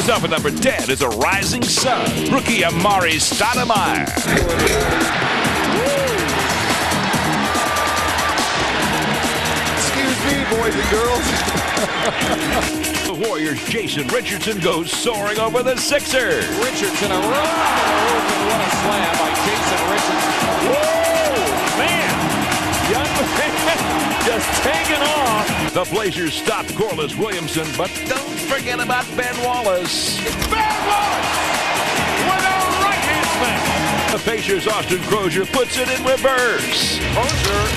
Next up at number 10 is a rising sun, rookie Amari Stoudemire. Excuse me, boys and girls. The Warriors' Jason Richardson goes soaring over the Sixers. Richardson, a run. What a slam by Jason Richardson. Woo! Man, young man just taking off. The Blazers stop Corliss Williamson, but don't forget about Ben Wallace. Ben Wallace with a right-hand smash. The Pacers' Austin Crozier puts it in reverse. Crozier,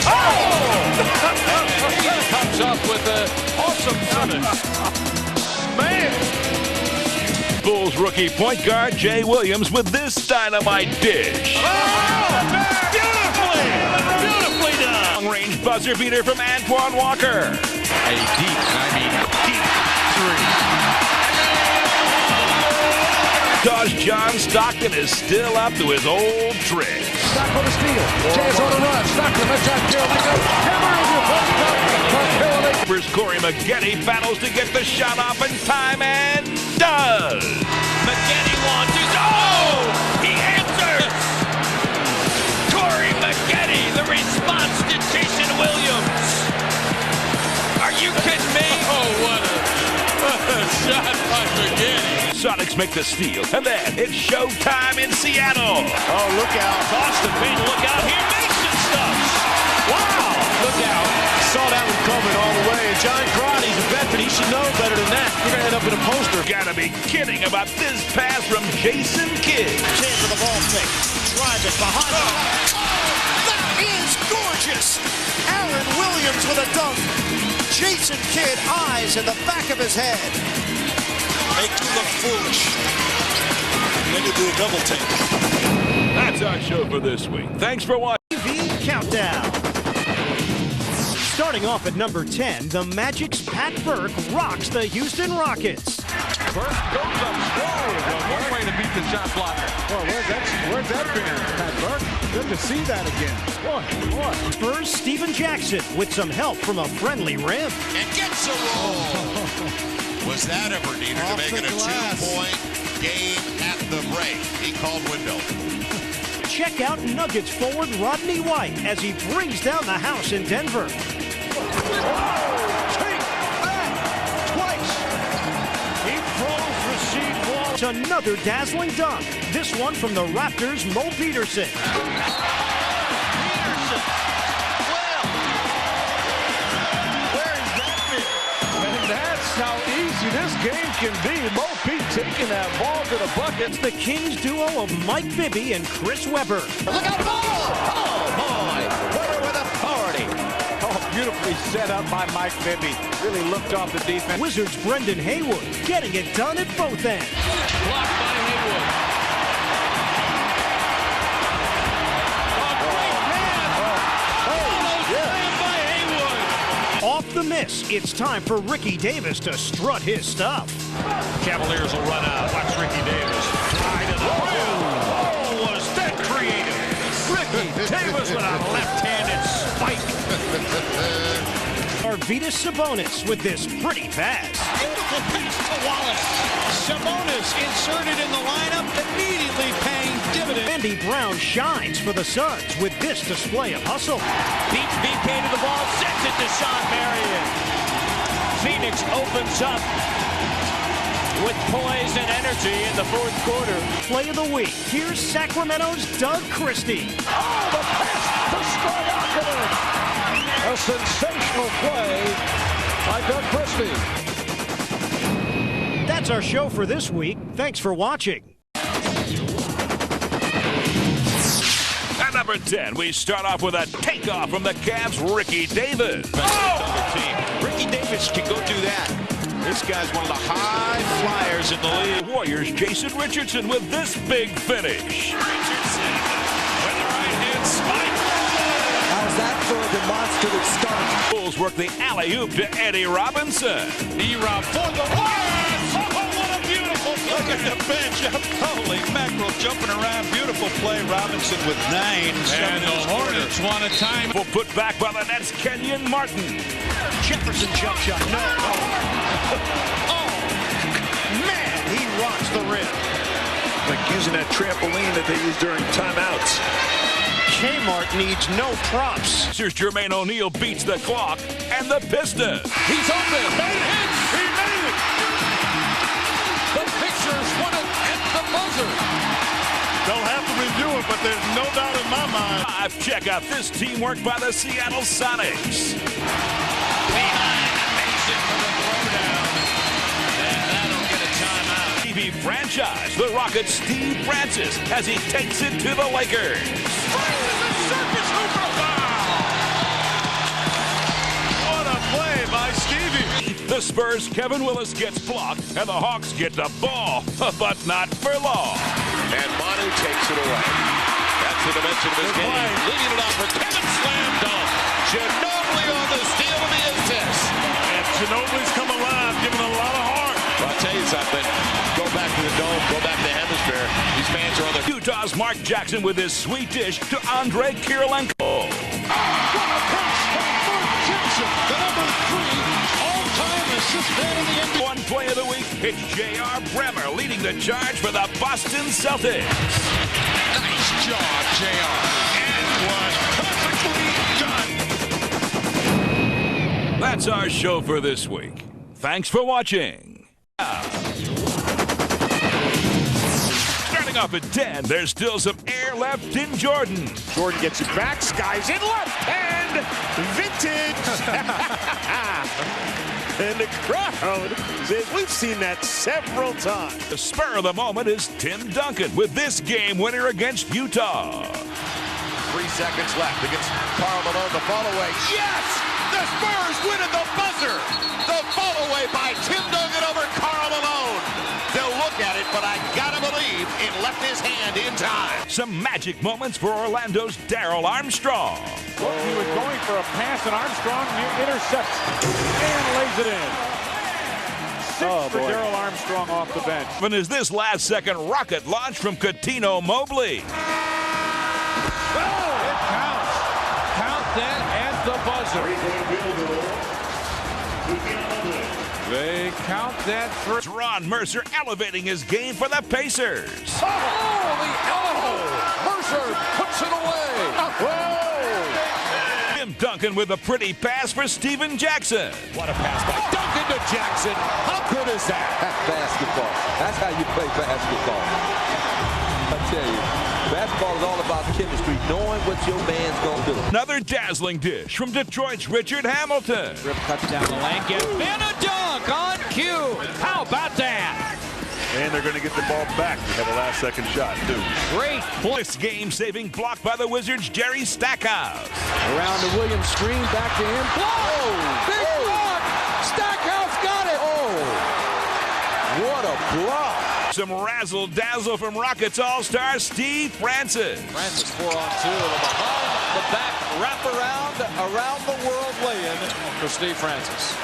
he comes up with an awesome finish. Man. Bulls rookie point guard Jay Williams with this dynamite dish. Beautifully done. Long-range buzzer beater from Antoine Walker. A deep three. Because John Stockton is still up to his old tricks. Stock for the steal. Jazz on the run. Stockton left side. Carolina. Hammer over your first cup. Clippers' Corey Maggette battles to get the shot off in time and does. Maggette launches. Oh! He answers! Corey Maggette, the response to Jason Williams. Are you kidding me? Oh, what a shot by Maggette. Sonics make the steal, and then it's showtime in Seattle. Oh, look out. Boston Payne, look out here. Mason stuffs. Wow. Look out. Saw that one coming all the way. And John Crotty's a veteran. He should know better than that. You're going to end up in a poster. Gotta be kidding about this pass from Jason Kidd. Chance for the ball fake. Drive it behind. That is gorgeous. Aaron Williams with a dunk. Jason Kidd, eyes in the back of his head. Make you look foolish. And then you do a double take. That's our show for this week. Thanks for watching. TV Countdown. Starting off at number 10, the Magic's Pat Burke rocks the Houston Rockets. Burke goes up strong. One way to beat the shot blocker. Well, where's that been, Pat Burke? Good to see that again. Boy. Spurs Steven Jackson with some help from a friendly rim. And gets a roll. Was that ever needed to make it a 2-point game at the break? He called window. Check out Nuggets forward Rodney White as he brings down the house in Denver. Take that twice. He throws receive ball. It's another dazzling dunk. This one from the Raptors' Mo Peterson. That's how easy this game can be. Mo Pete taking that ball to the bucket. It's the Kings duo of Mike Bibby and Chris Webber. Look out, ball! Oh, boy. Weber with authority. Oh, beautifully set up by Mike Bibby. Really looked off the defense. Wizards' Brendan Haywood getting it done at both ends. Blocked by Haywood. Off the miss, it's time for Ricky Davis to strut his stuff. Cavaliers will run out. Watch Ricky Davis. Fly to the rim. Oh, was that creative? Ricky Davis with a left-handed spike. Arvydas Sabonis with this pretty pass. Beautiful pass to Wallace. Sabonis inserted in the lineup, immediately paying dividends. Andy Brown shines for the Suns with this display of hustle. Beats BK to the ball. Sends it to Sean Marion. Phoenix opens up with poise and energy in the fourth quarter. Play of the week. Here's Sacramento's Doug Christie. Oh, the pass to Stoudemire. A sensational play by Doug Christie. That's our show for this week. Thanks for watching. At number 10, we start off with a takeoff from the Cavs' Ricky Davis. Ricky Davis can go do that. This guy's one of the high flyers in the league. Warriors' Jason Richardson with this big finish. Richardson with the right-hand spike. How's that for a demonstrative start? Bulls work the alley-oop to Eddie Robinson. E-Rob for the Warriors. Oh, what a beautiful play. Look at the bench. Holy mackerel, jumping around. Beautiful play. Robinson with 9. And the Hornets want a time. Will put back by the Nets' Kenyon Martin. Jefferson jump shot. No. Oh, man, he the rim. Like using that trampoline that they use during timeouts. Kmart needs no props. Here's Jermaine O'Neal beats the clock and the Pistons. He's open. Made it. He made it. The Pictures won it at the buzzer. They'll have to review it, but there's no doubt in my mind. Check out this teamwork by the Seattle Sonics. Behind Mason for the throwdown. And that'll get a timeout. TV franchise, the Rockets' Steve Francis, as he takes it to the Lakers. What a play by Stevie. The Spurs' Kevin Willis gets blocked, and the Hawks get the ball, but not for long. And Manu takes it away. That's the dimension of his game. Leading it off for Kevin Slam Dunk. Ginobili on the steal and the assist. And Ginobili's come alive, giving a lot of heart. I'll tell you something. Go back to the dome. Go back to the hemisphere. These fans are on the... Utah's Mark Jackson with his sweet dish to Andrei Kirilenko. What a pass from Mark Jackson, the number 3 all-time assist man in the NBA. One play of the week, it's J.R. Bremer leading the charge for the Boston Celtics. Nice job, JR. And was perfectly done. That's our show for this week. Thanks for watching. Starting off at 10, there's still some air left in Jordan. Jordan gets it back. Skies in left hand. Vintage. And the crowd says we've seen that several times. The spur of the moment is Tim Duncan with this game winner against Utah. 3 seconds left against Karl Malone. The fall away. Yes! The Spurs win at the buzzer. The fall away by Tim Duncan over Karl Malone. They'll look at it, but I gotta believe it left his hand in time. Some magic moments for Orlando's Darrell Armstrong. Well, he was going for a pass, and Armstrong intercepts and lays it in. 6 for Darrell Armstrong off the bench. And is this last-second rocket launch from Coutinho Mobley? Oh, it counts. Count that at the buzzer. They count that for... Ron Mercer elevating his game for the Pacers. Oh, the elbow. Mercer puts it away. Whoa. Tim Duncan with a pretty pass for Steven Jackson. What a pass by Duncan to Jackson. How good is that? Basketball. That's how you play basketball. I tell you, basketball is all about chemistry, knowing what your man's going to do. Another dazzling dish from Detroit's Richard Hamilton. Rip cuts down the lane, gets in a dunk on cue. How about that? And they're going to get the ball back. They have a last-second shot, too. Great This game-saving block by the Wizards' Jerry Stackhouse. Around the Williams screen, back to him. Oh, big block! Stackhouse got it! Oh, what a block! Some razzle-dazzle from Rockets All-Star Steve Francis. Francis 4-on-2 with a behind-the-back wraparound around the world lay-in for Steve Francis.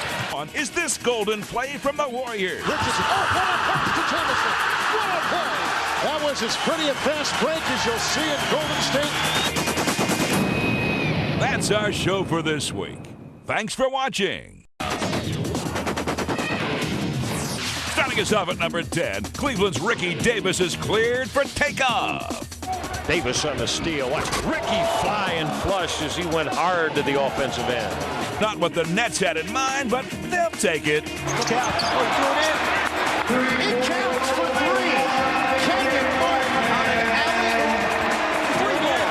Is this golden play from the Warriors? Richardson. Oh, what a pass to Jamison. What a play. That was as pretty a fast break as you'll see in Golden State. That's our show for this week. Thanks for watching. Starting us off at number 10, Cleveland's Ricky Davis is cleared for takeoff. Davis on the steal. Watch Ricky fly and flush as he went hard to the offensive end. Not what the Nets had in mind, but they'll take it. Look out. It counts for 3. Kenyon Martin on an alley. 3 more.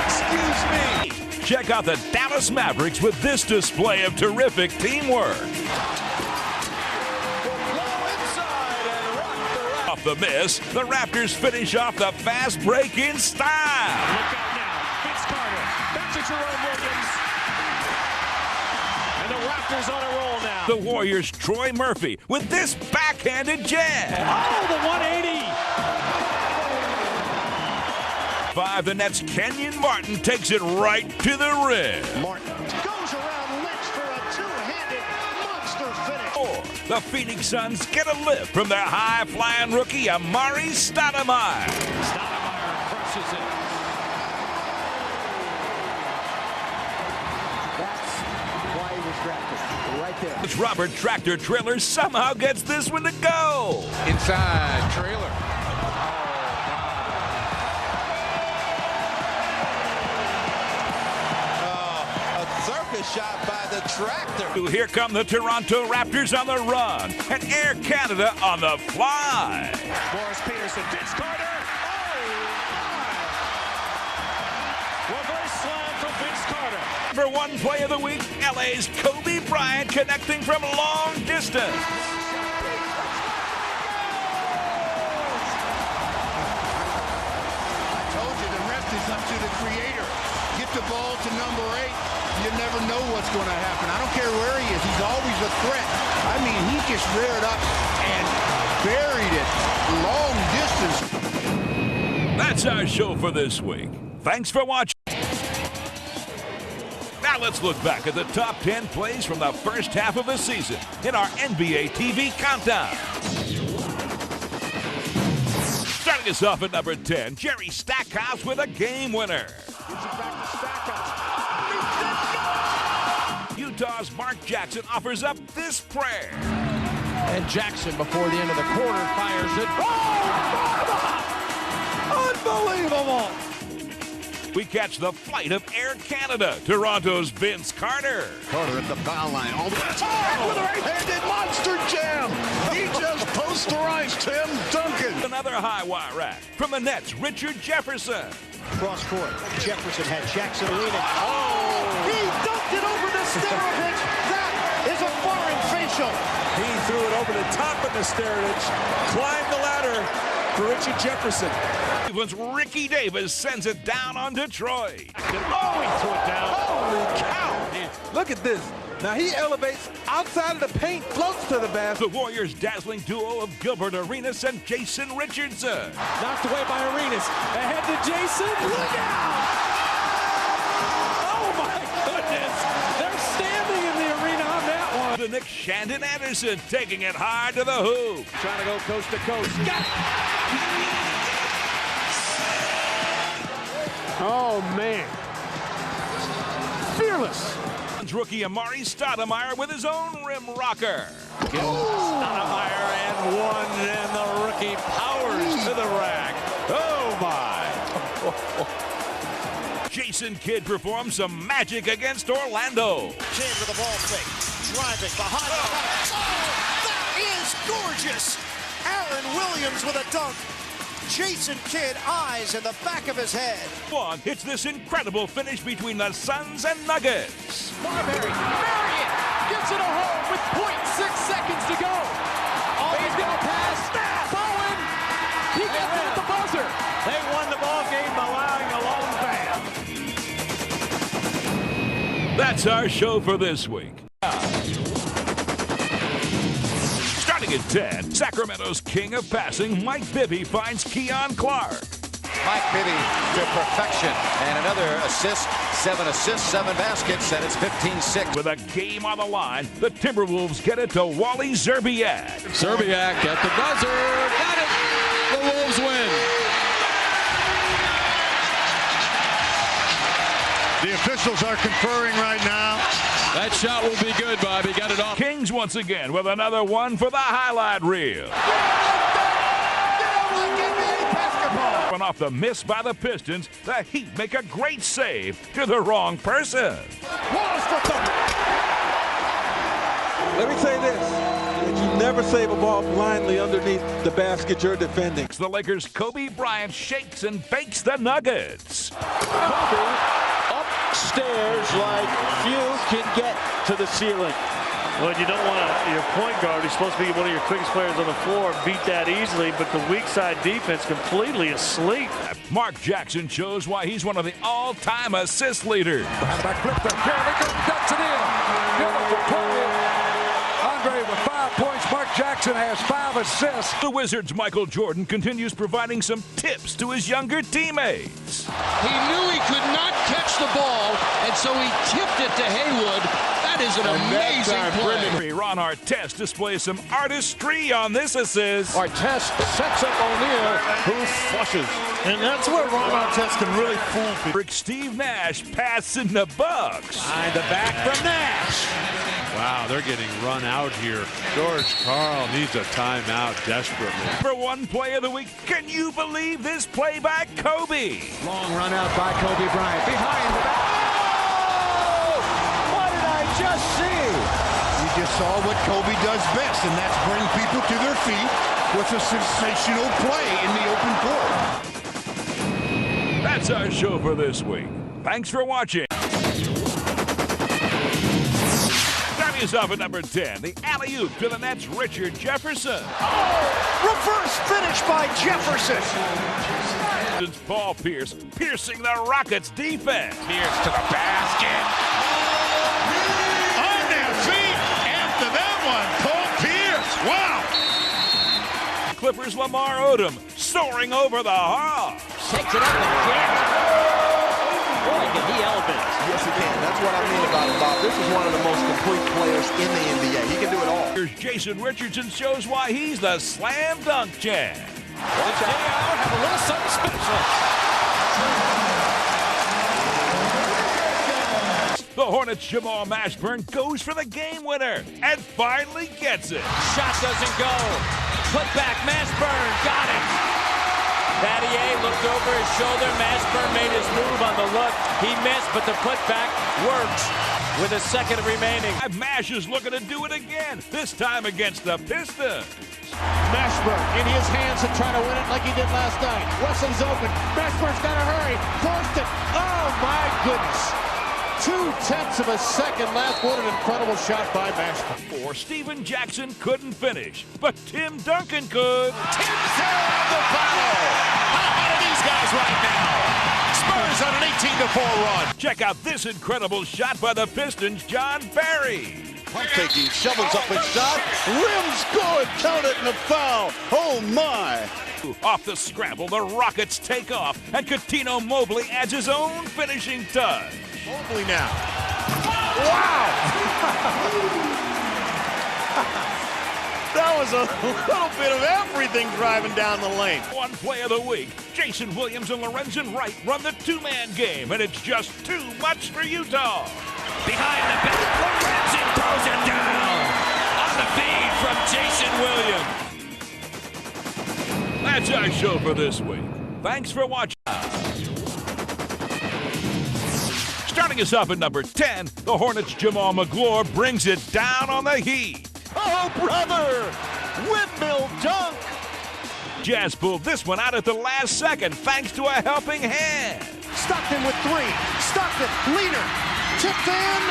Excuse me. Check out the Dallas Mavericks with this display of terrific teamwork. Off the miss, the Raptors finish off the fast break in style. Look out now. Vince Carter. Back to Jerome Williams. And the Raptors on a roll now. The Warriors' Troy Murphy with this backhanded jab. Oh, the 180. 5, the Nets' Kenyon Martin takes it right to the rim. Martin goes around Lynch for a two-handed monster finish. 4, the Phoenix Suns get a lift from their high-flying rookie Amari Stoudemire. Stoudemire crushes it. That's why he was drafted. Right right there. It's Robert Tractor Trailer somehow gets this one to go. Inside, Trailer. Shot by the Tractor. Here come the Toronto Raptors on the run, and Air Canada on the fly. Morris Peterson, Vince Carter. Reverse slam from Vince Carter. For one play of the week, LA's Kobe Bryant connecting from long distance. I told you the rest is up to the creator. Get the ball to number 8. You never know what's going to happen. I don't care where he is. He's always a threat. I mean, he just reared up and buried it long distance. That's our show for this week. Thanks for watching. Now let's look back at the top 10 plays from the first half of the season in our NBA TV countdown. Starting us off at number 10, Jerry Stackhouse with a game winner. Gives it back to Stackhouse. Utah's Mark Jackson offers up this prayer. And Jackson, before the end of the quarter, fires it. Oh, unbelievable. We catch the flight of Air Canada, Toronto's Vince Carter. Carter at the foul line. All the way. Oh, with a right-handed monster jam. He just posterized Tim Duncan. Another high wire rack from the Nets, Richard Jefferson. Cross court. Jefferson had Jackson leaning. Oh! He dunked it over the Starovich. That is a foreign facial. He threw it over the top of the Starovich. Climbed the ladder for Richard Jefferson. Cleveland's Ricky Davis sends it down on Detroit. Oh, he threw it down. Holy cow. Look at this. Now he elevates outside of the paint, floats to the basket. The Warriors' dazzling duo of Gilbert Arenas and Jason Richardson. Knocked away by Arenas. Ahead to Jason. Look out! Oh my goodness. They're standing in the arena on that one. The Knicks' Shandon Anderson taking it hard to the hoop. Trying to go coast to coast. Got it! Oh man. Fearless. Rookie Amari Stoudemire with his own rim rocker. Stoudemire and one, and the rookie powers to the rack. Oh, my. Jason Kidd performs some magic against Orlando. Kidd with the ball fake. Driving behind the back. Oh, that is gorgeous. Aaron Williams with a dunk. Jason Kidd, eyes in the back of his head. It's this incredible finish between the Suns and Nuggets. Marbury, Marion gets it a home with 0.6 seconds to go. Oh, he's going to pass. Bowen, he gets it at the buzzer. They won the ball game by allowing a lone fan. That's our show for this week. Starting at 10, Sacramento's king of passing, Mike Bibby, finds Keon Clark. Mike Bibby to perfection. And another assist. 7 assists, 7 baskets, and it's 15-6. With a game on the line, the Timberwolves get it to Wally Szczerbiak. Szczerbiak at the buzzer. Got it. The Wolves win. The officials are conferring right now. That shot will be good, Bobby. Got it off. Kings once again with another one for the highlight reel. One off the miss by the Pistons, the Heat make a great save to the wrong person. Let me say this. You never save a ball blindly underneath the basket you're defending. The Lakers' Kobe Bryant shakes and bakes the Nuggets. Kobe upstairs like few can get to the ceiling. Well, you don't want your point guard, who's supposed to be one of your quickest players on the floor, beat that easily, but the weak side defense completely asleep. Mark Jackson shows why he's one of the all-time assist leaders. Back flip to Kerr, ducks it in. Beautiful play. Andre with 5 points. Mark Jackson has 5 assists. The Wizards' Michael Jordan continues providing some tips to his younger teammates. He knew he could not catch the ball, and so he tipped it to Haywood. That is an amazing play. Ron Artest displays some artistry on this assist. Artest sets up O'Neal, who flushes. And that's where Ron Artest can really fool people. Steve Nash passing the Bucks. Behind the back from Nash. Wow, they're getting run out here. George Karl needs a timeout desperately. For one play of the week, can you believe this play by Kobe? Long run out by Kobe Bryant. Behind the back. Oh! What did I just see? You just saw what Kobe does best, and that's bring people to their feet with a sensational play in the open court. That's our show for this week. Thanks for watching. Starting us off at number 10, the alley-oop to the Nets' Richard Jefferson. Oh, reverse finish by Jefferson. Paul Pierce piercing the Rockets' defense. Pierce to the basket. On their feet after that one, Paul Pierce. Wow. Clippers' Lamar Odom soaring over the Hawks. Takes it up again. Boy, can he elevate. Yes, he can. That's what I mean about him, Bob. This is one of the most complete players in the NBA. He can do it all. Here's Jason Richardson shows why he's the slam dunk champ. Watch out. Have a little something special. The Hornets' Jamal Mashburn goes for the game winner and finally gets it. Shot doesn't go. Put back, Mashburn got it. Battier looked over his shoulder. Mashburn made his move on the look. He missed, but the putback works with a second remaining. Mash is looking to do it again, this time against the Pistons. Mashburn in his hands and trying to win it like he did last night. Wesley's open. Mashburn's got to hurry. Forced it. Oh, my goodness. 0.2 of a second left. What an incredible shot by Mashburn. Or Stephen Jackson couldn't finish, but Tim Duncan could. Tim's there on the foul. How hot are these guys right now? Spurs on an 18-4 run. Check out this incredible shot by the Pistons' John Barry. Pump faking, shovels up a shot, rims good, count it in a foul. Oh my! Off the scramble, the Rockets take off, and Cuttino Mobley adds his own finishing touch. Mobley now. Wow! That was a little bit of everything driving down the lane. One play of the week, Jason Williams and Lorenzen Wright run the two-man game, and it's just too much for Utah. Behind the back, Lorenzen throws it down on the feed from Jason Williams. That's our show for this week. Thanks for watching. Starting us off at number 10, the Hornets' Jamal McGlure brings it down on the Heat. Oh, brother! Windmill dunk! Jazz pulled this one out at the last second thanks to a helping hand. Stockton with three. Stockton, leader. Tipped in,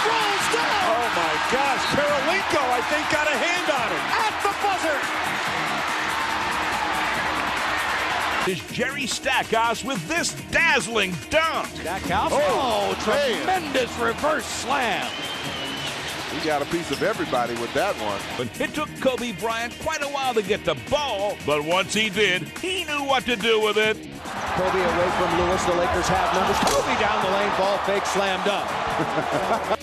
rolls down. Oh, my gosh. Karolinko, I think, got a hand on it. At the buzzer. Is Jerry Stackhouse with this dazzling dunk. Stackhouse. Oh, tremendous reverse slam. He got a piece of everybody with that one. But it took Kobe Bryant quite a while to get the ball, but once he did, he knew what to do with it. Kobe away from Lewis. The Lakers have numbers. Kobe down the lane. Ball fake. Slam dunk.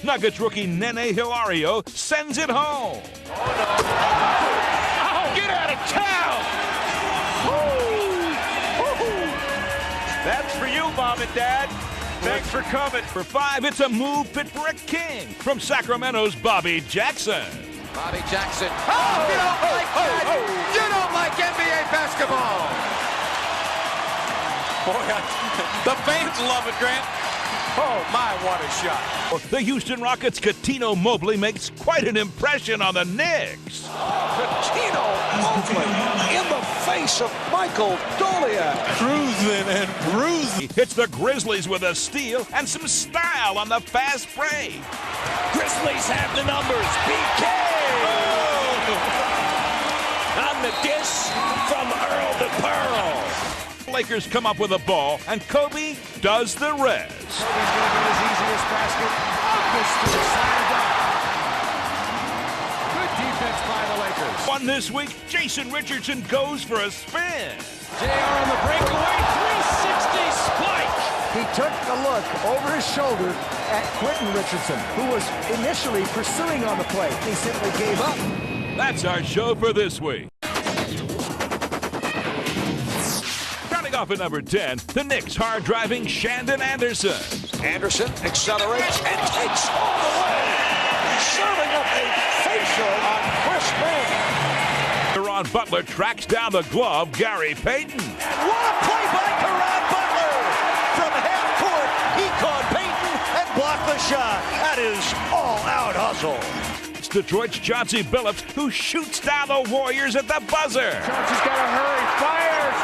Nuggets rookie Nene Hilario sends it home. Oh, get out of town. That's for you, Mom and Dad. Thanks for coming. For 5, it's a move fit for a king from Sacramento's Bobby Jackson. Bobby Jackson. Oh, you don't like that. You don't like NBA basketball. Boy, the fans love it, Grant. Oh, my, what a shot. The Houston Rockets' Cuttino Mobley makes quite an impression on the Knicks. Cuttino Mobley in the face of Michael Dolia. Cruising and bruising. He hits the Grizzlies with a steal and some style on the fast break. Grizzlies have the numbers. BK. Oh. On the dish from Earl to Pearl. Lakers come up with a ball, and Kobe does the rest. Kobe's going to get his easiest basket. Augustin slam dunk. Good defense by the Lakers. One this week, Jason Richardson goes for a spin. JR on the breakaway, 360 spike. He took a look over his shoulder at Quentin Richardson, who was initially pursuing on the play. He simply gave up. That's our show for this week. Off at number 10, the Knicks hard-driving Shandon Anderson. Anderson accelerates and takes all the way. Serving up Caron Butler tracks down the glove, Gary Payton. And what a play by Caron Butler! From half court, he caught Payton and blocked the shot. That is all-out hustle. It's Detroit's Chauncey Billups, who shoots down the Warriors at the buzzer. Chauncey's got to hurry. Fires.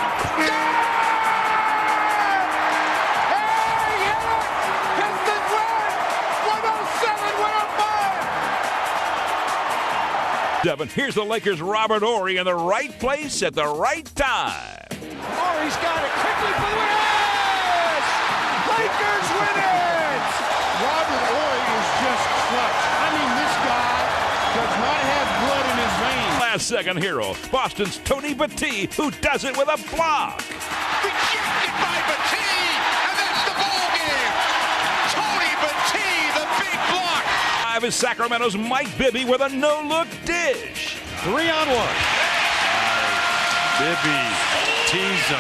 Yeah! Devin, here's the Lakers' Robert Horry in the right place at the right time. Horry's got it quickly for the win! Lakers win it! Robert Horry is just clutch. I mean, this guy does not have blood in his veins. Last-second hero, Boston's Tony Battie, who does it with a block. Rejected by Battie, and that's the ball game. Tony Battie, the big block. Is Sacramento's Mike Bibby with a no-look dish. 3-on-1. Bibby, tease him.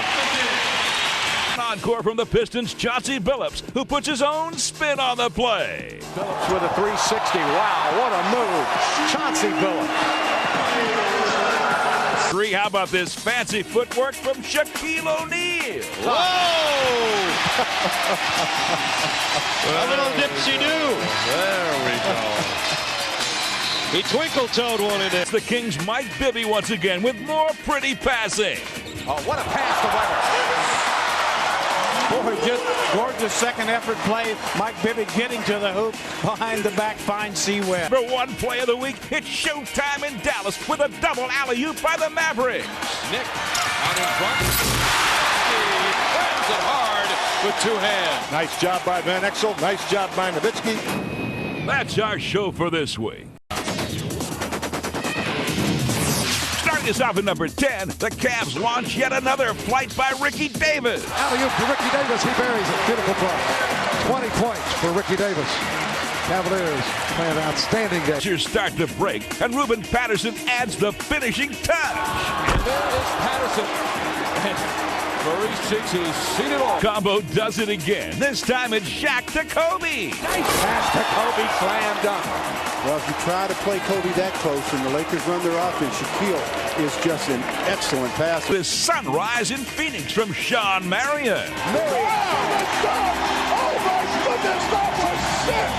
Encore from the Pistons, Chauncey Billups, who puts his own spin on the play. Billups with a 360. Wow, what a move. Chauncey Billups. Three, how about this fancy footwork from Shaquille O'Neal? Whoa! A little dipsy-do. There we go. He twinkle-toed one in there. It's the Kings' Mike Bibby once again with more pretty passing. Oh, what a pass to Weber. Boy, just gorgeous second effort play. Mike Bibby getting to the hoop. Behind the back, finds C. Webb. For one play of the week, it's showtime in Dallas with a double alley-oop by the Mavericks. Nick out in front. He grabs it hard with two hands. Nice job by Van Exel. Nice job by Nowitzki. That's our show for this week. Starting us off at number 10, the Cavs launch yet another flight by Ricky Davis. Alley-oop to Ricky Davis. He buries it. Beautiful play. 20 points for Ricky Davis. Cavaliers play an outstanding game. Your start to break, and Ruben Patterson adds the finishing touch. And there is Patterson. Maurice Cheeks, he's seen it all. Combo does it again. This time it's Shaq to Kobe. Nice pass to Kobe. Slam dunk. Well, if you try to play Kobe that close and the Lakers run their offense, Shaquille is just an excellent passer. This sunrise in Phoenix from Sean Marion. Oh, my goodness, that was sick.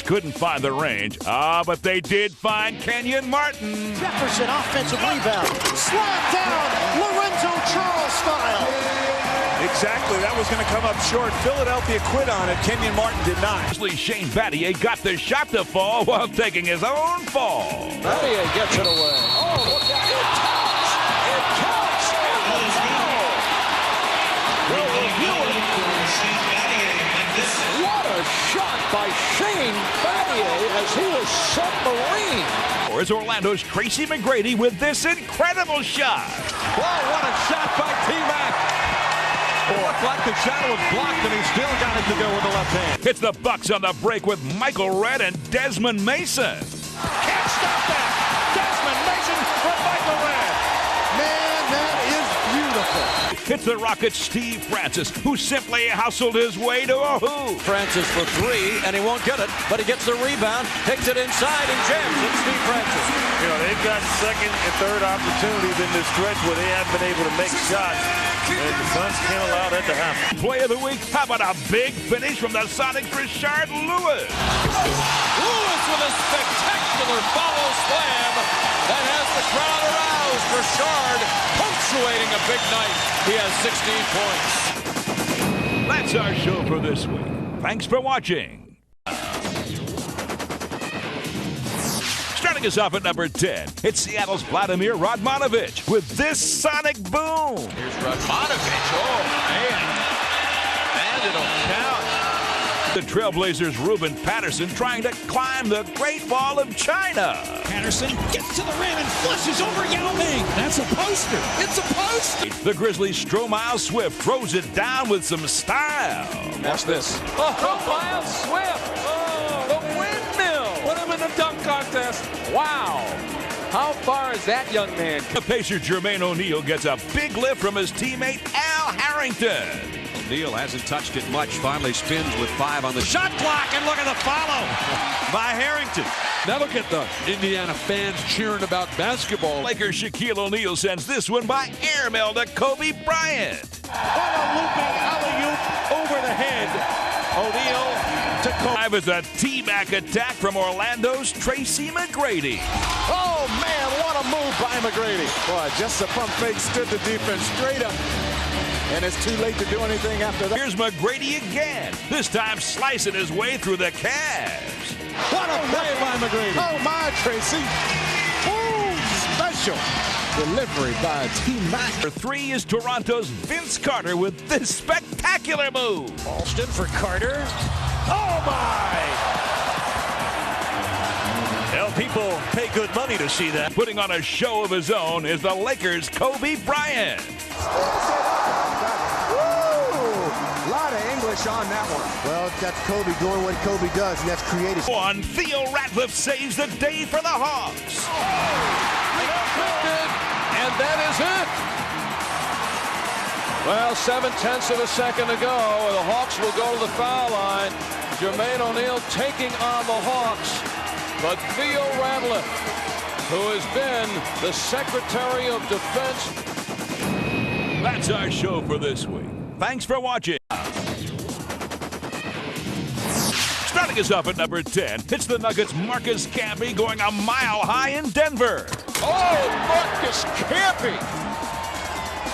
Couldn't find the range. But they did find Kenyon Martin. Jefferson, offensive rebound. Slap down, Lorenzo Charles style. Exactly, that was going to come up short. Philadelphia quit on it. Kenyon Martin did not. Shane Battier got the shot to fall while taking his own fall. Battier gets it away. Oh, look at it. It counts. We'll review it. What a shot by Shane Battier as he was submarine. Or is Orlando's Tracy McGrady with this incredible shot. Whoa, what a shot by T-Mac. It looked like the shot was blocked, and he still got it to go with the left hand. It's the Bucks on the break with Michael Redd and Desmond Mason. Can't stop that. Desmond Mason from Michael Redd. Man, that is beautiful. It's the Rockets' Steve Francis, who simply hustled his way to a hoop. Francis for three, and he won't get it, but he gets the rebound, takes it inside, and jams it. Steve Francis. You know, they've got second and third opportunities in this stretch where they haven't been able to make shots. And the Suns can't allow that to happen. Play of the week, how about a big finish from the Sonic's Rashard Lewis? Lewis with a spectacular follow slam that has the crowd aroused. Rashard punctuating a big night. He has 16 points. That's our show for this week. Thanks for watching. Starting us off at number 10, it's Seattle's Vladimir Radmanovic with this sonic boom. Here's Radmanovic. Oh, man. And it'll count. The Trailblazers' Ruben Patterson trying to climb the Great Wall of China. Patterson gets to the rim and flushes over Yao Ming. That's a poster. It's a poster. The Grizzlies' Stromile Swift throws it down with some style. Watch this. Oh, Miles Swift. Oh, the windmill. Put him in the dunk contest. Wow. How far is that young man? The Pacer Jermaine O'Neal gets a big lift from his teammate Al Harrington. O'Neal hasn't touched it much. Finally spins with 5 on the shot clock, and look at the follow by Harrington. Now look at the Indiana fans cheering about basketball. Lakers Shaquille O'Neal sends this one by airmail to Kobe Bryant. What a looping alley-oop over the head. O'Neal to Kobe. Live is a T-back attack from Orlando's Tracy McGrady. Oh, man, what a move by McGrady. Boy, just a pump fake, stood the defense straight up. And it's too late to do anything after that. Here's McGrady again, this time slicing his way through the Cavs. What a play by McGrady. Oh, my, Tracy. Ooh, special delivery by T-Mac. For 3 is Toronto's Vince Carter with this spectacular move. Alston for Carter. Oh, my. Well, people pay good money to see that. Putting on a show of his own is the Lakers' Kobe Bryant. A lot of English on that one. Well, that's Kobe doing what Kobe does, and that's creative. One, Theo Ratliff saves the day for the Hawks. And that is it. Well, 7/10 of a second to go. The Hawks will go to the foul line. Jermaine O'Neal taking on the Hawks. But Theo Ratliff, who has been the Secretary of Defense. That's our show for this week. Thanks for watching. Starting us off at number 10, it's the Nuggets' Marcus Camby going a mile high in Denver. Oh, Marcus Camby!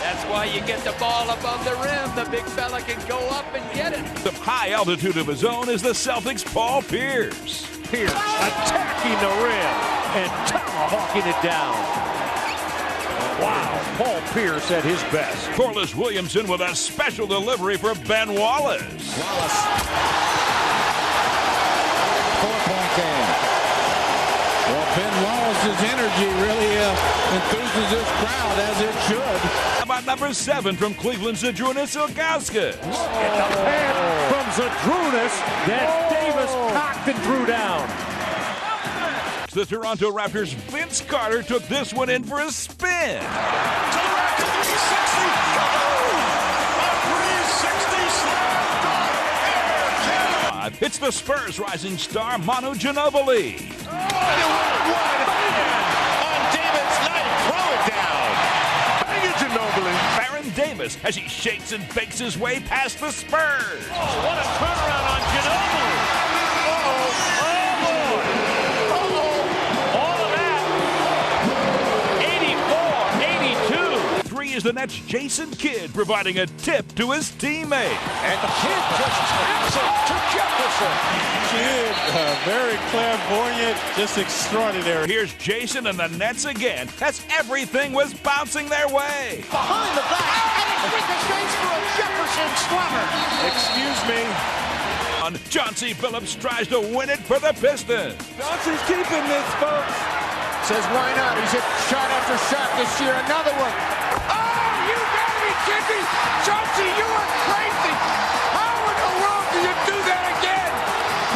That's why you get the ball above the rim. The big fella can go up and get it. The high altitude of his own is the Celtics' Paul Pierce. Pierce attacking the rim and tomahawking it down. Wow, Paul Pierce at his best. Corliss Williamson with a special delivery for Ben Wallace. Four-point game. Well, Ben Wallace's energy really enthuses this crowd, as it should. How about number 7 from Cleveland's Zydrunas Ilgauskas? Look at the pass from Zydrunas that Davis cocked and threw down. The Toronto Raptors' Vince Carter took this one in for a spin. To the rack of 360. A 360 slam dunk. It's the Spurs' rising star, Manu Ginobili. On Davis' night, throw it down. Bang it, Ginobili. Baron Davis as he shakes and bakes his way past the Spurs. Oh, what a turnaround on Ginobili. Is the Nets' Jason Kidd providing a tip to his teammate. And Kidd just taps it to Jefferson. Kidd, very clairvoyant, just extraordinary. Here's Jason and the Nets again. That's everything was bouncing their way. Behind the back, and it ricochets for a Jefferson slummer. Excuse me. Chauncey Billups tries to win it for the Pistons. Chauncey's keeping this, folks. Says why not? He's hit shot after shot this year. Another one. You gotta be kidding me! Chauncey, you are crazy! How in the world do you do that again?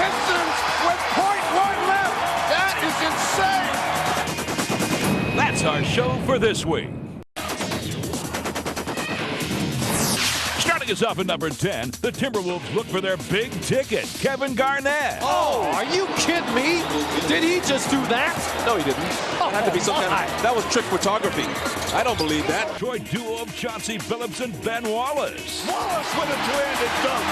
Pistons with .1 left. That is insane! That's our show for this week. Starting us off at number 10, the Timberwolves look for their big ticket, Kevin Garnett. Oh, are you kidding me? Did he just do that? No, he didn't. It had to be some kind of, that was trick photography. I don't believe that. Troy duo of Chauncey Billups and Ben Wallace. Wallace with a two-handed dunk.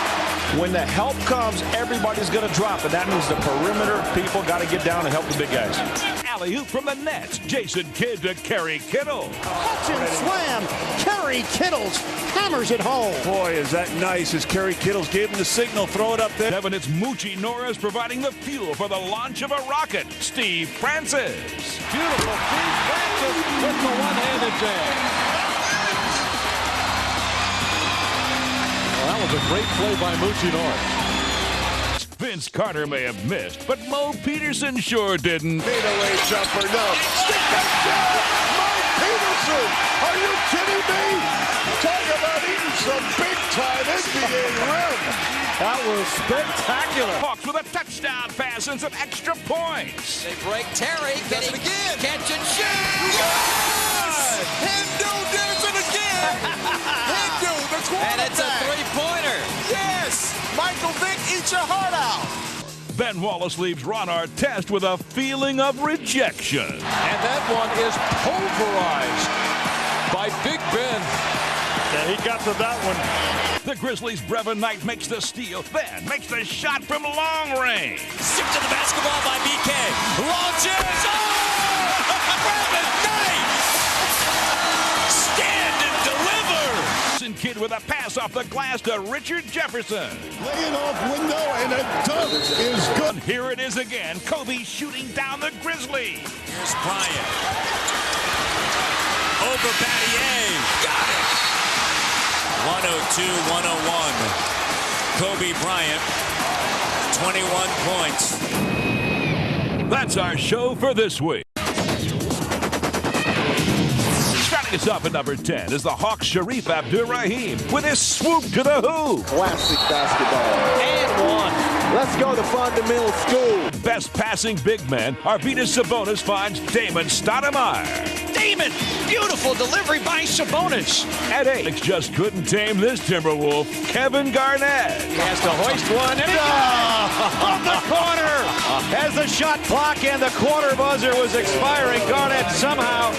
When the help comes, everybody's going to drop, and that means the perimeter people got to get down and help the big guys. Alley-oop from the Nets, Jason Kidd to Kerry Kittle. Catch and slam. Kerry Kittles hammers it home. Boy, is that nice as Kerry Kittles gave him the signal. Throw it up there. Seven, it's Moochie Norris providing the fuel for the launch of a rocket, Steve Francis. Beautiful Steve Francis with the one-handed jam. Well, that was a great play by Moochie Norris. Vince Carter may have missed, but Mo Peterson sure didn't. Fadeaway jumper, no. Stick that down! Mo Peterson! Are you kidding me? Talk about eating some big-time NBA rim. That was spectacular. Hawks with a touchdown pass and some extra points. They break Terry. Does it again. Catch and shoot. Yes! Hendo does it again. Hendo, the quarterback. And it's a three-pointer. Ben Wallace leaves Ron Artest with a feeling of rejection. And that one is pulverized by Big Ben. Yeah, he got to that one. The Grizzlies' Brevin Knight makes the steal, then makes the shot from long range. Stick to the basketball by BK. Launches. Oh! Brevin Knight! Stand and deliver! Kid with a pass off the glass to Richard Jefferson. Laying off window and a dunk is good. And here it is again. Kobe shooting down the Grizzlies. Here's Bryant. Over Battier. Got it! 102-101. Kobe Bryant, 21 points. That's our show for this week. Starting us off at number 10 is the Hawks' Sharif Abdur-Rahim with his swoop to the hoop. Classic basketball. And one. Let's go to fundamental school. Best passing big man, Arvydas Sabonis finds Damon Stoudemire. Damon, beautiful delivery by Sabonis. At 8, just couldn't tame this Timberwolf, Kevin Garnett. He has to hoist one and from the corner. As the shot clock and the quarter buzzer was expiring, Garnett somehow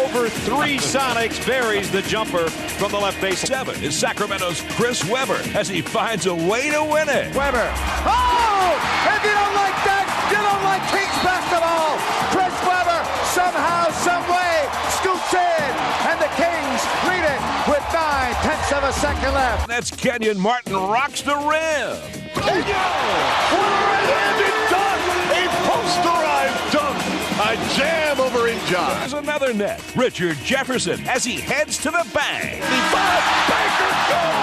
over 3 Sonics buries the jumper from the left base. 7 is Sacramento's Chris Webber as he finds a way to win it. Webber. Oh! If you don't like that, you don't like Kings basketball. Chris Webber somehow, some way scoops in, and the Kings lead it with 9/10 of a second left. That's Kenyon Martin rocks the rim. Right-handed dunk, a posterized dunk, a jam over in John. There's another net. Richard Jefferson as he heads to the bank. Baker goal!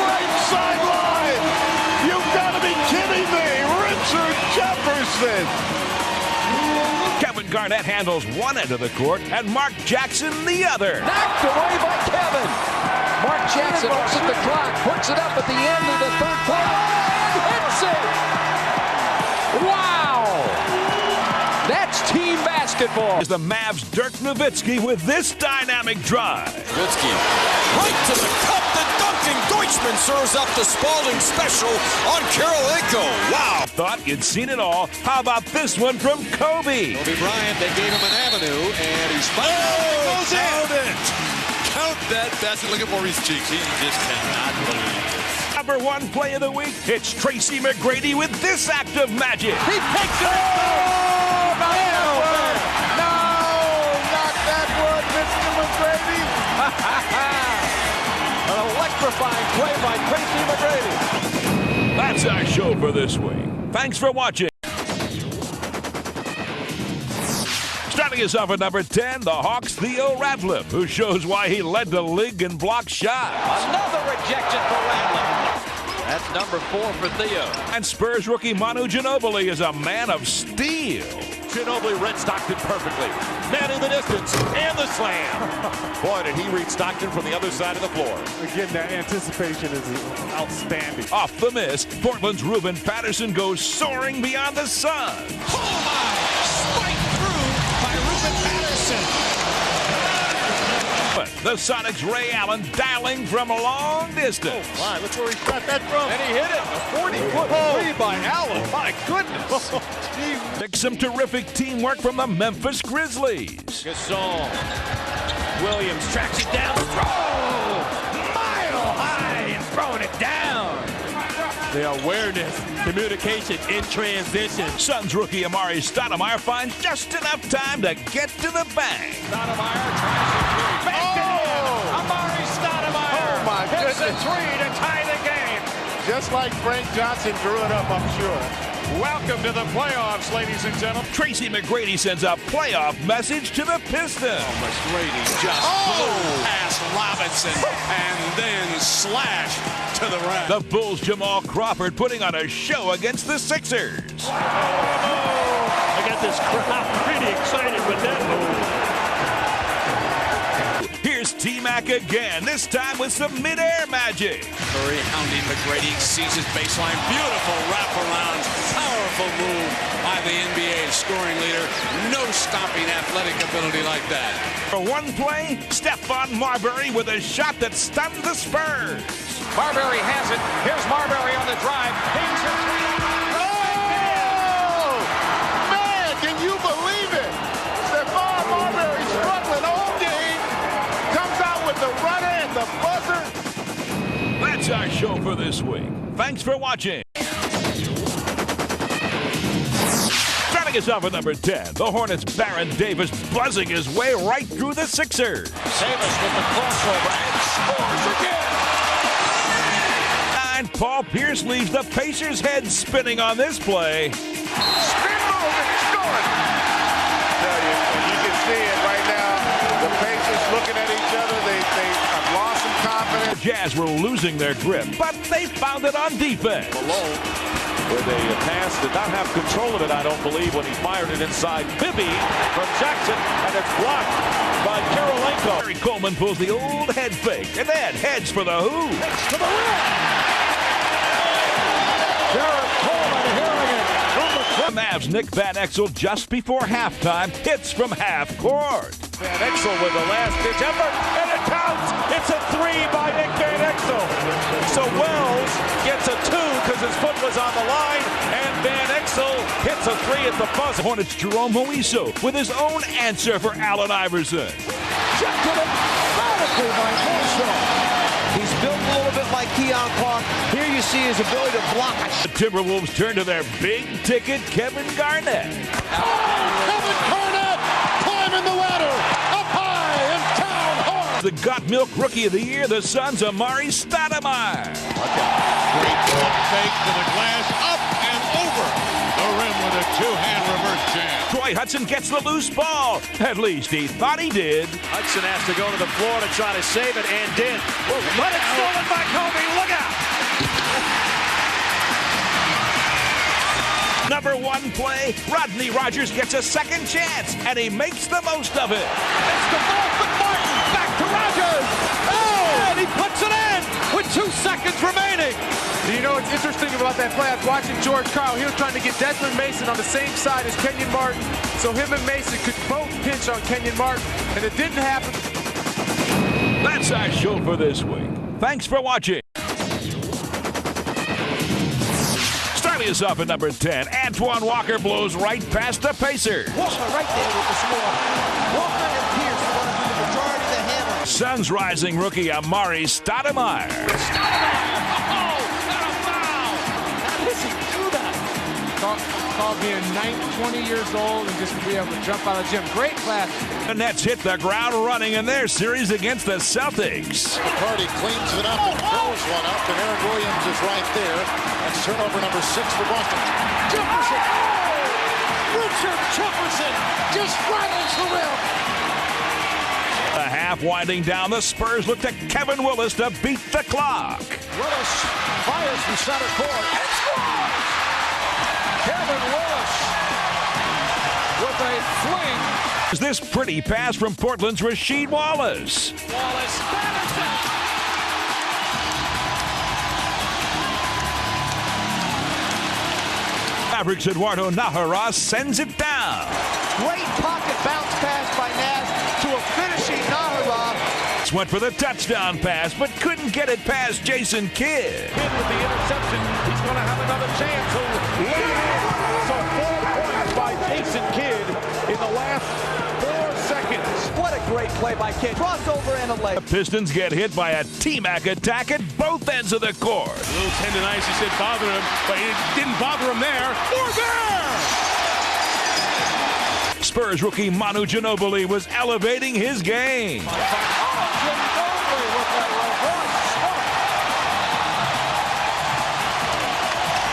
Right sideline! You've got to be kidding me! Richard Jefferson! Kevin Garnett handles one end of the court and Mark Jackson the other. Knocked away by Kevin. Mark Jackson looks at the clock, puts it up at the end of the third quarter, and hits it. Wow! That's team basketball. Is the Mavs' Dirk Nowitzki with this dynamic drive. Nowitzki right to the cup, the dunking. Deutschman serves up the Spalding special on Karolinko. Wow. Thought you'd seen it all. How about this one from Kobe? Kobe Bryant, they gave him an avenue, and he's Oh, count it! Count that basket. Look at Maurice Cheeks. He just cannot believe it. Number 1 play of the week, it's Tracy McGrady with this act of magic. He picks it up. Oh, no, not that one, Mr. McGrady. An electrifying play by Tracy McGrady. That's our show for this week. Thanks for watching. Starting us off at number 10, the Hawks' Theo Ratliff, who shows why he led the league in block shots. Another rejection for Ratliff. That's number 4 for Theo. And Spurs rookie Manu Ginobili is a man of steel. Ginobili read Stockton perfectly. Man in the distance and the slam. Boy, did he read Stockton from the other side of the floor. Again, that anticipation is outstanding. Off the miss, Portland's Ruben Patterson goes soaring beyond the sun. Oh my! Spike through by Ruben Patterson. The Sonics' Ray Allen dialing from a long distance. Oh my, look where he got that from. And he hit it. A 40-foot three by Allen. My goodness. Some terrific teamwork from the Memphis Grizzlies. Gasol. Williams tracks it down. Throw! Mile high and throwing it down. The awareness, communication in transition. Suns rookie Amari Stoudemire finds just enough time to get to the bank. Stoudemire tries to back in. Amari Stoudemire hits a 3 to tie the game. Just like Frank Johnson drew it up, I'm sure. Welcome to the playoffs, ladies and gentlemen. Tracy McGrady sends a playoff message to the Pistons. McGrady just blew past Robinson and then slashed to the rack. The Bulls' Jamal Crawford putting on a show against the Sixers. I got this crowd pretty excited with that move. Here's T-Mac again, this time with some mid-air magic. Curry hounding McGrady, sees his baseline. Beautiful wraparound, powerful move by the NBA scoring leader. No stopping athletic ability like that. For one play, Stephon Marbury with a shot that stunned the Spurs. Marbury has it. Here's Marbury on the drive. Hangs it. Oh! show for this week. Thanks for watching. Starting us off at number 10, the Hornets' Baron Davis buzzing his way right through the Sixers. Davis with the crossover and scores again. 9, Paul Pierce leaves the Pacers' head spinning on this play. Spin move and it's good. You can see it right now. The Pacers looking at each other. They have lost some confidence. The Jazz were losing their grip, but they found it on defense. Malone, where they pass, did not have control of it, I don't believe, when he fired it inside. Bibby from Jackson, and it's blocked by Karolinko. Gary Coleman pulls the old head fake, and then heads for the who. Heads to the rim. Garrett Coleman hearing it. The Mavs' Nick Van Exel just before halftime hits from half court. Van Exel with the last-ditch effort, and it counts! It's a 3 by Nick Van Exel. So Wells gets a 2 because his foot was on the line, and Van Exel hits a 3 at the buzzer. Hornets' Jerome Moiso with his own answer for Allen Iverson. Checked it emphatically by Moiso. He's built a little bit like Keon Clark. Here you see his ability to block. The Timberwolves turn to their big-ticket Kevin Garnett. Kevin Garnett climbing the ladder up high and down hard. The Got Milk Rookie of the Year, the Suns' Amari Stoudemire. Great fake to the glass, up and over the rim with a two-hand reverse jam. Troy Hudson gets the loose ball. At least he thought he did. Hudson has to go to the floor to try to save it, and did. But it's stolen by Kobe. Look out! Number 1 play, Rodney Rogers gets a second chance, and he makes the most of it. It's the ball for Martin. Back to Rogers. Oh! And he puts it in with 2 seconds remaining. You know what's interesting about that play? I was watching George Karl. He was trying to get Desmond Mason on the same side as Kenyon Martin, so him and Mason could both pinch on Kenyon Martin, and it didn't happen. That's our show for this week. Thanks for watching. Starting us off at number 10, Antoine Walker blows right past the Pacers. Walker right there with the score. Walker and Pierce are going to do the majority of the handling. Suns rising rookie Amari Stoudemire. Called being 20 years old and just to be able to jump out of the gym. Great class. The Nets hit the ground running in their series against the Celtics. McCarty cleans it up and throws one up, and Aaron Williams is right there. That's turnover number 6 for Boston. Jefferson. Richard Jefferson just rattles the rim. The half winding down, the Spurs look to Kevin Willis to beat the clock. Willis fires from center court and scores! Kevin Willis with a fling. Is this pretty pass from Portland's Rasheed Wallace? Wallace batters it. Mavericks Eduardo Nahara sends it down. Great pocket bounce pass by Nash to a finishing Nahara. Went for the touchdown pass, but couldn't get it past Jason Kidd. Kidd with the interception. He's going to have another chance. So 4 points by Jason Kidd in the last 4 seconds. What a great play by Kidd. Crossover and a leg. The Pistons get hit by a T-Mac attack at both ends of the court. A little tendonitis did bother him, but it didn't bother him there or there. Spurs rookie Manu Ginobili was elevating his game.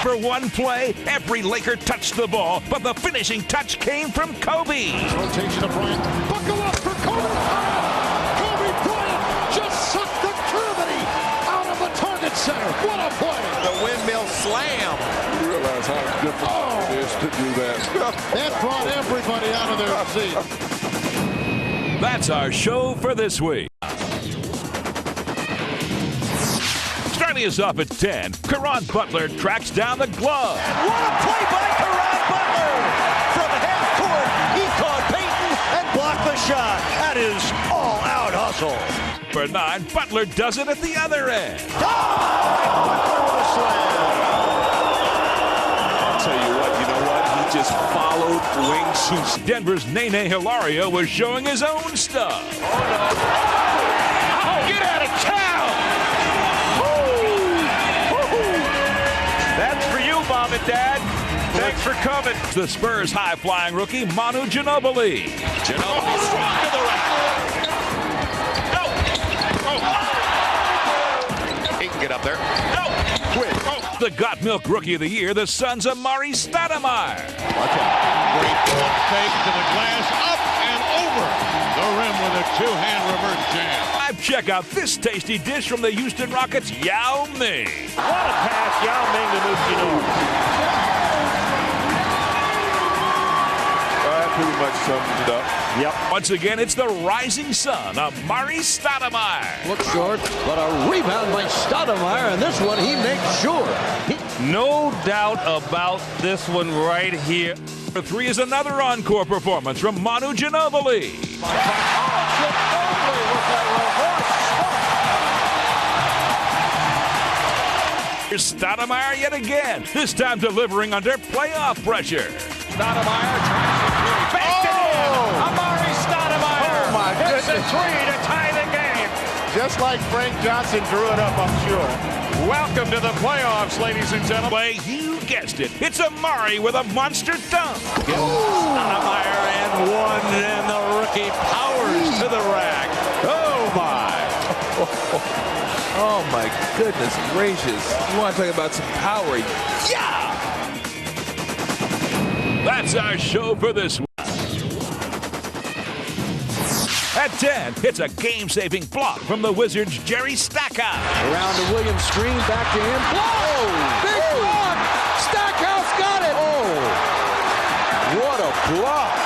For 1 play, every Laker touched the ball, but the finishing touch came from Kobe. Rotation of Bryant. Buckle up for Kobe Bryant. Kobe Bryant just sucked the gravity out of the target center. What a play. The windmill slam. You realize how difficult it is to do that. That brought everybody out of their seat. That's our show for this week. Starting us off at 10, Caron Butler tracks down the glove. What a play by Caron Butler! From half court, he caught Payton and blocked the shot. That is all-out hustle. For 9, Butler does it at the other end. Butler with a slam. I'll tell you what, he just followed Wing Chun. Denver's Nene Hilario was showing his own stuff. Oh, get out of town! Dad. Thanks for coming. The Spurs high-flying rookie, Manu Ginobili. Ginobili strong to the right. No. Oh. He can get up there. No. Quick. Oh. The Got Milk Rookie of the Year, the Suns' Amari Stoudemire. Watch out. Great pump fake to the glass, up and over the rim with a two-hand reverse jam. Check out this tasty dish from the Houston Rockets, Yao Ming. What a pass, Yao Ming to Nucci. That pretty much sums it up. Yep. Once again, it's the rising sun, Amari Stoudemire. Looks short, but a rebound by Stoudemire, and this one he makes sure. No doubt about this one right here. For three is another encore performance from Manu Ginobili. Here's Stoudemire yet again, this time delivering under playoff pressure. Stoudemire tries to baked it in. Amari Stoudemire. Oh my goodness. Hits a three to tie the game. Just like Frank Johnson drew it up, I'm sure. Welcome to the playoffs, ladies and gentlemen. You guessed it. It's Amari with a monster dunk. Stoudemire and one, and the rookie powers to the rack. Oh my. Oh my goodness gracious. You want to talk about some power? Yeah! That's our show for this week. At 10, it's a game-saving block from the Wizards' Jerry Stackhouse. Around to Williams, screen, back to him. Block! Big block! Stackhouse got it! Oh! What a block!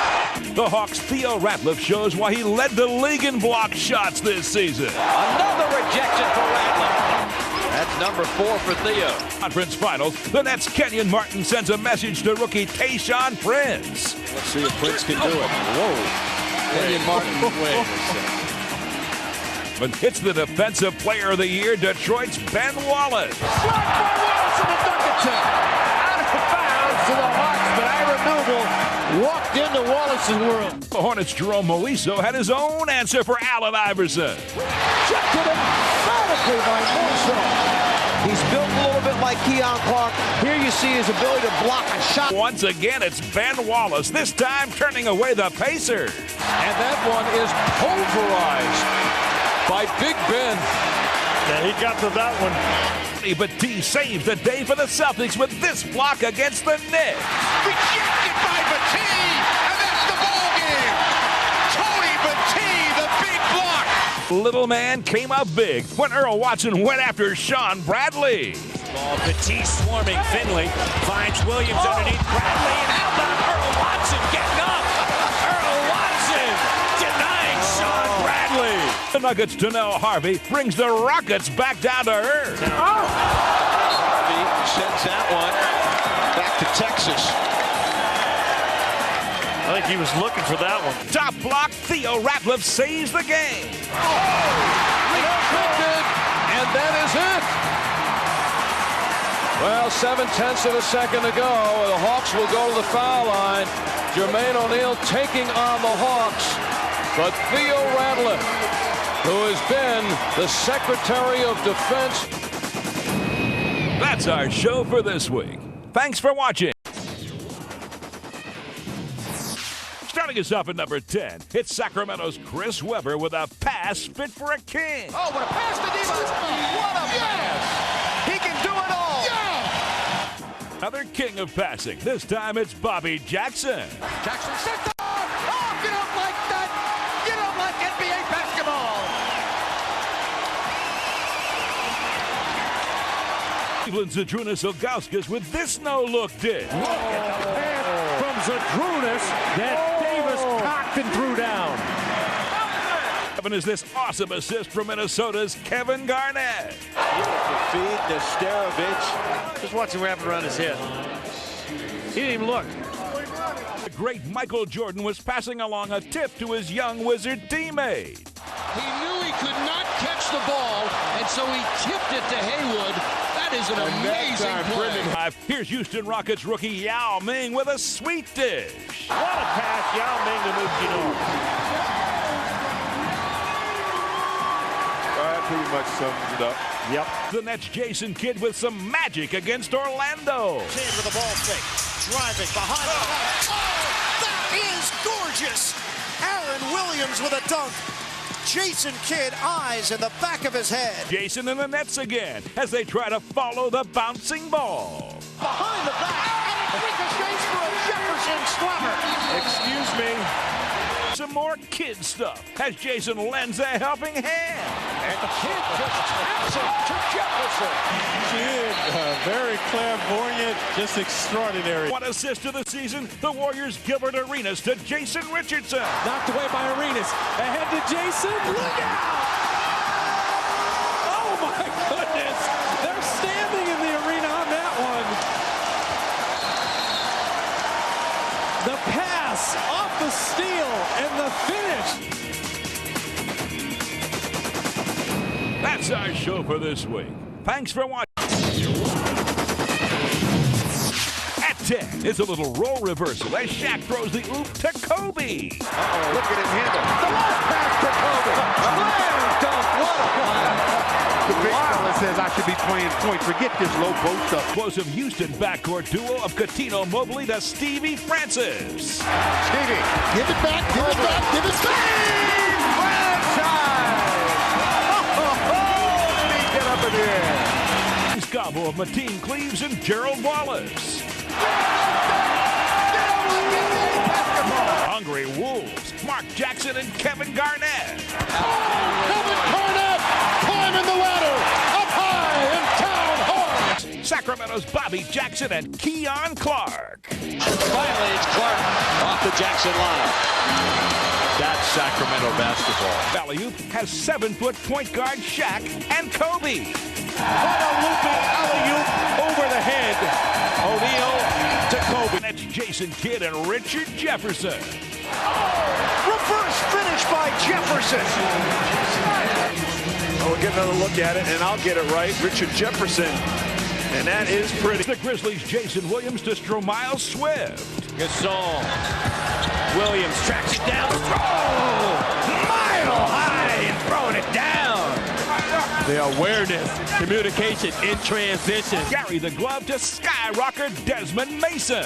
The Hawks' Theo Ratliff shows why he led the league in block shots this season. Another rejection for Ratliff. That's number 4 for Theo. Conference Finals, the Nets' Kenyon Martin sends a message to rookie Tayshaun Prince. Let's see if Prince can do it. Whoa. Kenyon Martin. Wait a second. But it's the Defensive Player of the Year, Detroit's Ben Wallace. Blocked by Wallace in the dunk attempt. Out of bounds to the Hawks, but Ira Noble walked into Wallace's world. The Hornets' Jerome Moliso had his own answer for Allen Iverson. Checked it emphatically by Moliso. He's built a little bit like Keon Clark. Here you see his ability to block a shot. Once again, it's Ben Wallace, this time turning away the Pacers. And that one is pulverized by Big Ben. Yeah, he got to that one. But T saves the day for the Celtics with this block against the Knicks. Rejected by Battie, and that's the ball game. Tony Battie, the big block. Little man came up big when Earl Watson went after Sean Bradley. Ball, Battie swarming Finley, finds Williams underneath Bradley, and how about Earl Watson getting up? Earl Watson denying Sean Bradley. The Nuggets' Donnell Harvey brings the Rockets back down to earth. Harvey sends that one back to Texas. I think he was looking for that one. Top block, Theo Ratliff saves the game. Rejected, and that is it. Well, 7/10 of a second to go. The Hawks will go to the foul line. Jermaine O'Neal taking on the Hawks. But Theo Ratliff, who has been the Secretary of Defense. That's our show for this week. Thanks for watching. Starting us off at number 10, it's Sacramento's Chris Webber with a pass fit for a king. Oh, what a pass to Divac. What a pass. He can do it all. Yeah. Another king of passing. This time it's Bobby Jackson. Jackson sits up. Oh, you don't like that. You don't like NBA basketball. Cleveland's Zydrunas Ilgauskas with this no-look dish. Look at the pass from Zydrunas that Davis cocked and threw down. Kevin is this awesome assist from Minnesota's Kevin Garnett. Beautiful feed to Starovich. Just watch him wrap it around his head. He didn't even look. The great Michael Jordan was passing along a tip to his young Wizard teammate. He knew he could not catch the ball, and so he tipped it to Haywood. That is an amazing play. Here's Houston Rockets rookie Yao Ming with a sweet dish. What a pass, Yao Ming to Nucci. pretty much sums it up. Yep. The Nets' Jason Kidd with some magic against Orlando. Kidd with a ball fake. Driving behind the back. Oh, that is gorgeous. Aaron Williams with a dunk. Jason Kidd eyes in the back of his head. Jason and the Nets again as they try to follow the bouncing ball. Behind the back, and it ricochets for a Jefferson slumber. Excuse me. Some more Kidd stuff as Jason lends a helping hand. And Kidd just taps it to Jefferson. Kidd, very clairvoyant, just extraordinary. One assist to the season, the Warriors' Gilbert Arenas to Jason Richardson. Knocked away by Arenas. Ahead to Jason. Look out! Oh my goodness! They're standing in the arena on that one. The pass off the steal and the finish. That's our show for this week. Thanks for watching. At 10 is a little role reversal as Shaq throws the oop to Kobe. Uh-oh, look at him handle. The last pass to Kobe. Slam dunk. What a play. The big fella says I should be playing point. Forget this low post up. Explosive Houston backcourt duo of Coutinho Mobley to Stevie Francis. Stevie, give it back, give it back, give it back. Franchise. Let me get up in the air. Combo of Mateen Cleaves and Gerald Wallace. Hungry Wolves, Mark Jackson and Kevin Garnett. Kevin Garnett climbing the ladder up high and down hard. Sacramento's Bobby Jackson and Keon Clark. Finally, it's Clark off the Jackson line. That's Sacramento basketball. Alley-oop has 7-foot point guard Shaq and Kobe. What a looping alley-oop over the head. O'Neal to Kobe. That's Jason Kidd and Richard Jefferson. Oh, reverse finish by Jefferson. Oh, we'll get another look at it, and I'll get it right. Richard Jefferson. And that is pretty. The Grizzlies' Jason Williams to Stromiles Swift. Gasol. Williams tracks it down. Mile high and throwing it down. The awareness, communication in transition. Gary the Glove to Skyrocker Desmond Mason.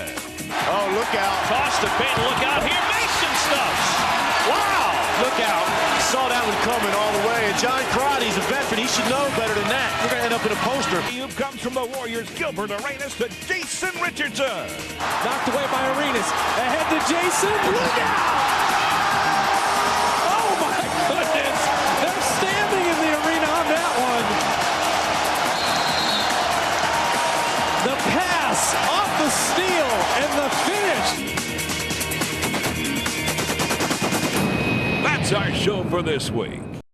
Oh, look out. Toss to Ben, look out here. Mason stuffs. Wow. Look out. Saw that one coming all the way. And John Crotty's a veteran. He should know better than that. We're going to end up in a poster. Alley-oop comes from the Warriors' Gilbert Arenas to Jason Richardson. Knocked away by Arenas. Ahead to Jason. Look out! Oh my goodness! They're standing in the arena on that one. The pass off the steal and the finish. That's our show for this week.